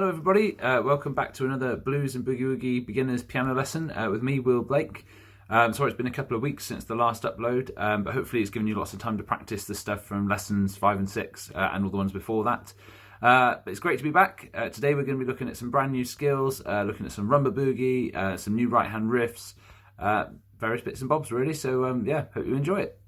Hello everybody, welcome back to another Blues and Boogie Woogie beginners piano lesson with me, Will Blake. Sorry it's been a couple of weeks since the last upload, but hopefully it's given you lots of time to practice the stuff from lessons 5 and 6 and all the ones before that. But it's great to be back. Today we're going to be looking at some brand new skills, looking at some rumba boogie, some new right hand riffs, various bits and bobs really, so yeah, hope you enjoy it.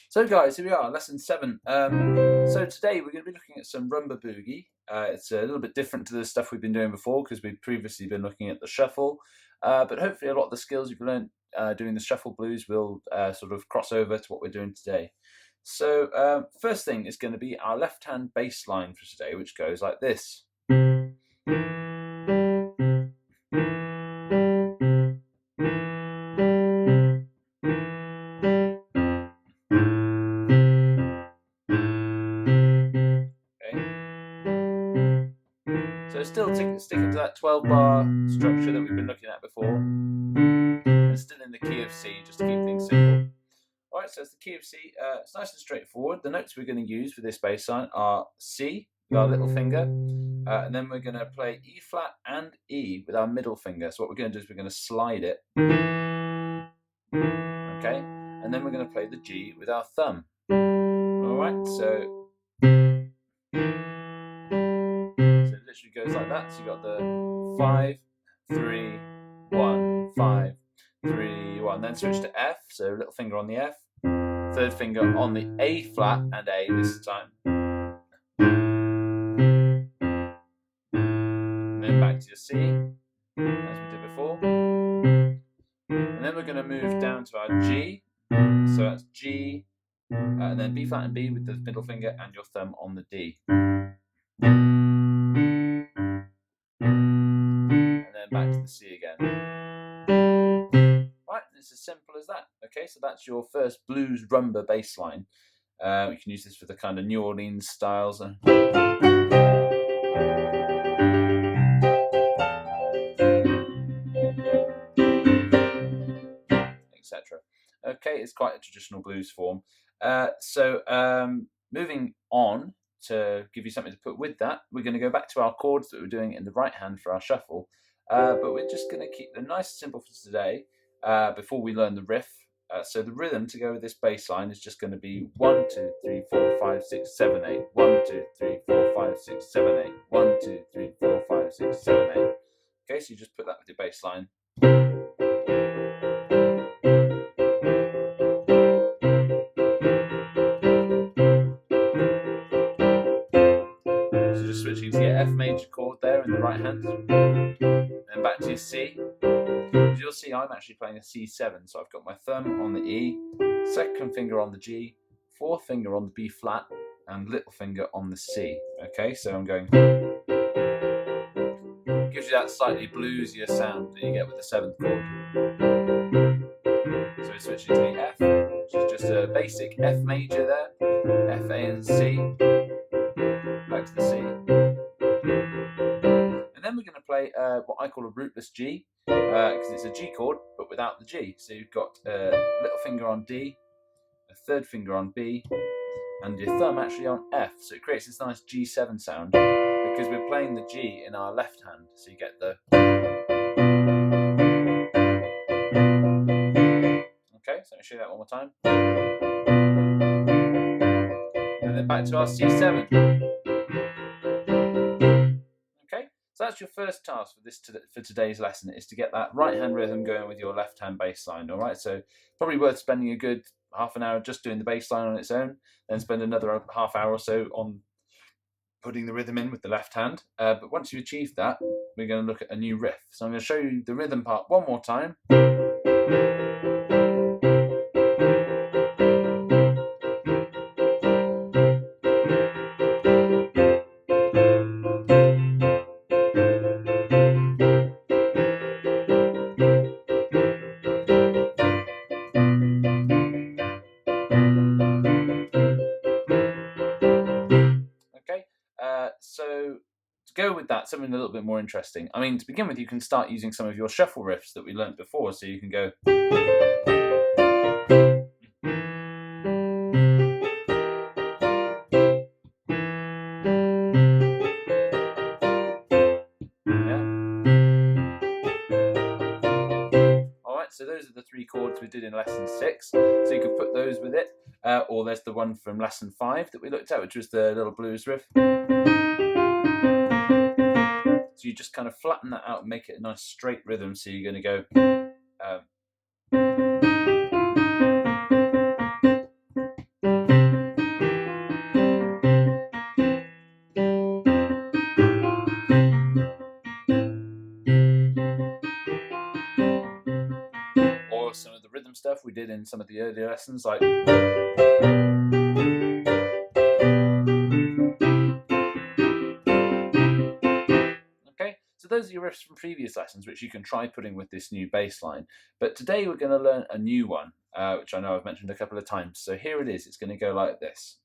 So guys, here we are, lesson 7. So today we're going to be looking at some rumba boogie. It's a little bit different to the stuff we've been doing before because we've previously been looking at the shuffle. But hopefully a lot of the skills you've learned doing the shuffle blues will sort of cross over to what we're doing today. So first thing is going to be our left hand bass line for today, which goes like this. So still sticking to that 12 bar structure that we've been looking at before, and still in the key of C, just to keep things simple. Alright, so it's the key of C, it's nice and straightforward. The notes we're going to use for this bass line are C with our little finger, and then we're going to play E flat and E with our middle finger. So what we're going to do is we're going to slide it, okay, and then we're going to play the G with our thumb. Alright, so literally goes like that. So you got the 5, 3, 1, 5, 3, 1. Then switch to F. So little finger on the F, third finger on the A flat and A this time. And then back to your C, as we did before. And then we're going to move down to our G. So that's G, and then B flat and B with the middle finger and your thumb on the D. Back to the C again. Right, it's as simple as that. Okay, so that's your first blues rumba bass line. You can use this for the kind of New Orleans styles, etc. Okay, it's quite a traditional blues form. Moving on to give you something to put with that, we're going to go back to our chords that we're doing in the right hand for our shuffle. But we're just going to keep them nice and simple for today before we learn the riff. So the rhythm to go with this bass line is just going to be 1, 2, 3, 4, 5, 6, 7, 8. 1, 2, 3, 4, 5, 6, 7, 8. 1, 2, 3, 4, 5, 6, 7, 8. Okay, so you just put that with your bass line. So just switching to your F major chord there in the right hand. And back to your C. As you'll see, I'm actually playing a C7, so I've got my thumb on the E, second finger on the G, fourth finger on the B flat, and little finger on the C. Okay, so I'm going. Gives you that slightly bluesier sound that you get with the 7th chord. So we're switching to the F, which is just a basic F major there, F, A, and C. Back to the C. And then we're going to play what I call a rootless G, because it's a G chord, but without the G. So you've got a little finger on D, a third finger on B, and your thumb actually on F. So it creates this nice G7 sound, because we're playing the G in our left hand. So you get the... Okay, so let me show you that one more time. And then back to our C7. So that's your first task for today's lesson, is to get that right hand rhythm going with your left hand bass line. All right, so probably worth spending a good half an hour just doing the bass line on its own, then spend another half hour or so on putting the rhythm in with the left hand. But once you've achieved that, we're going to look at a new riff. So I'm going to show you the rhythm part one more time. So to go with that, something a little bit more interesting. I mean, to begin with, you can start using some of your shuffle riffs that we learnt before. So you can go... chords we did in lesson 6, so you could put those with it. Or there's the one from lesson 5 that we looked at, which was the little blues riff. So you just kind of flatten that out and make it a nice straight rhythm. So you're going to go. Or some of the rhythm stuff we did in some of the earlier lessons, like. So those are your riffs from previous lessons, which you can try putting with this new bass line. But today we're going to learn a new one, which I know I've mentioned a couple of times. So here it is. It's going to go like this.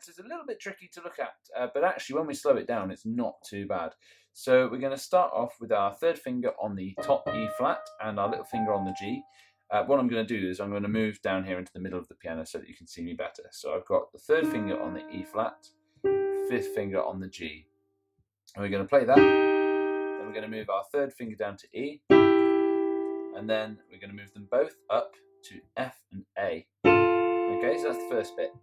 So it's a little bit tricky to look at, but actually when we slow it down, it's not too bad. So we're going to start off with our third finger on the top E flat and our little finger on the G. What I'm going to do is I'm going to move down here into the middle of the piano so that you can see me better. So I've got the third finger on the E flat, fifth finger on the G. And we're going to play that. Then we're going to move our third finger down to E. And then we're going to move them both up to F and A. Okay, so that's the first bit.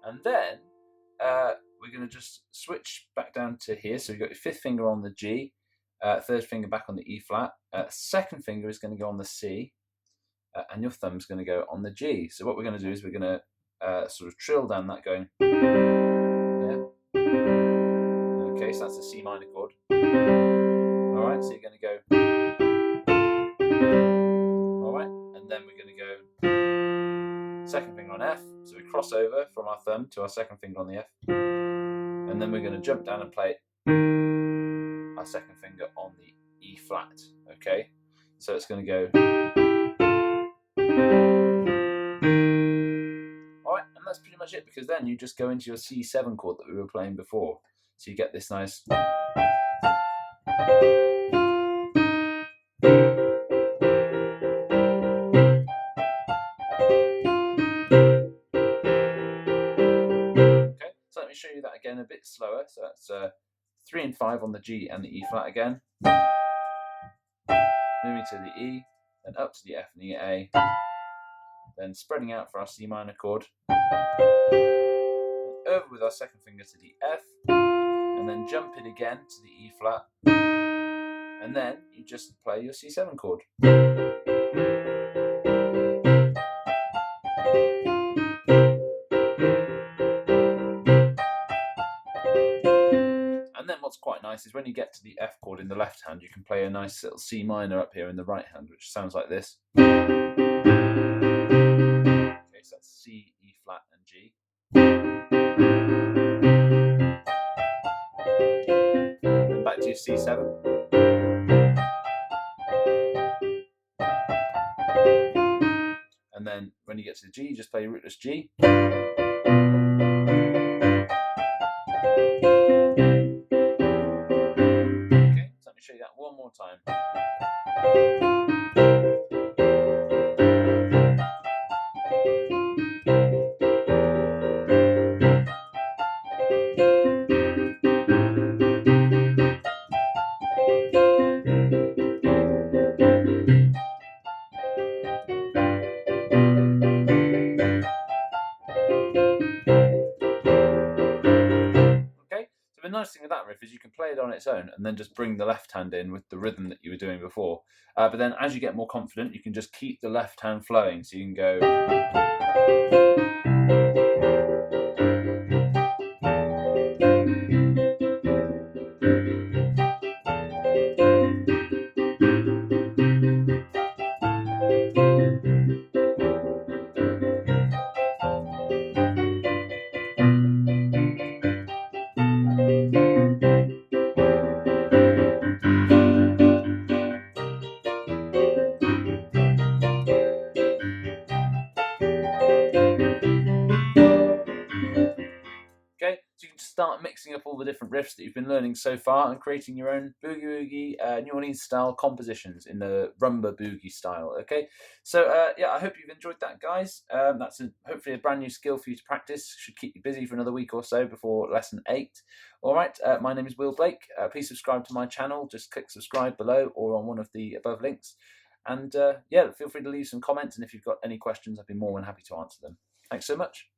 And then we're going to just switch back down to here. So you've got your fifth finger on the G, third finger back on the E flat, second finger is going to go on the C, and your thumb's going to go on the G. So what we're going to do is we're going to sort of trill down that going. Yeah. Okay, so that's a C minor chord. All right, so you're going to go. All right, and then we're going to go second finger on F. So we cross over from our thumb to our second finger on the F. And then we're going to jump down and play our second finger on the E flat. Okay? So it's going to go. Alright, and that's pretty much it, because then you just go into your C7 chord that we were playing before. So you get this nice. Let me show you that again a bit slower. So that's 3 and 5 on the G and the E flat again. Moving to the E, then up to the F and the A. Then spreading out for our C minor chord. Over with our second finger to the F. And then jump it again to the E flat. And then you just play your C7 chord. And then what's quite nice is when you get to the F chord in the left hand, you can play a nice little C minor up here in the right hand, which sounds like this. Okay, so that's C, E flat, and G. Then back to your C7. And then when you get to the G, you just play rootless G. Show you that one more time. The nice thing with that riff is you can play it on its own and then just bring the left hand in with the rhythm that you were doing before. But then as you get more confident, you can just keep the left hand flowing. So you can go. So you can start mixing up all the different riffs that you've been learning so far and creating your own boogie woogie New Orleans style compositions in the rumba boogie style. Okay, so yeah, I hope you've enjoyed that, guys. That's hopefully a brand new skill for you to practice. Should keep you busy for another week or so before lesson 8. All right, my name is Will Blake. Please subscribe to my channel. Just click subscribe below or on one of the above links. And yeah, feel free to leave some comments. And if you've got any questions, I'd be more than happy to answer them. Thanks so much.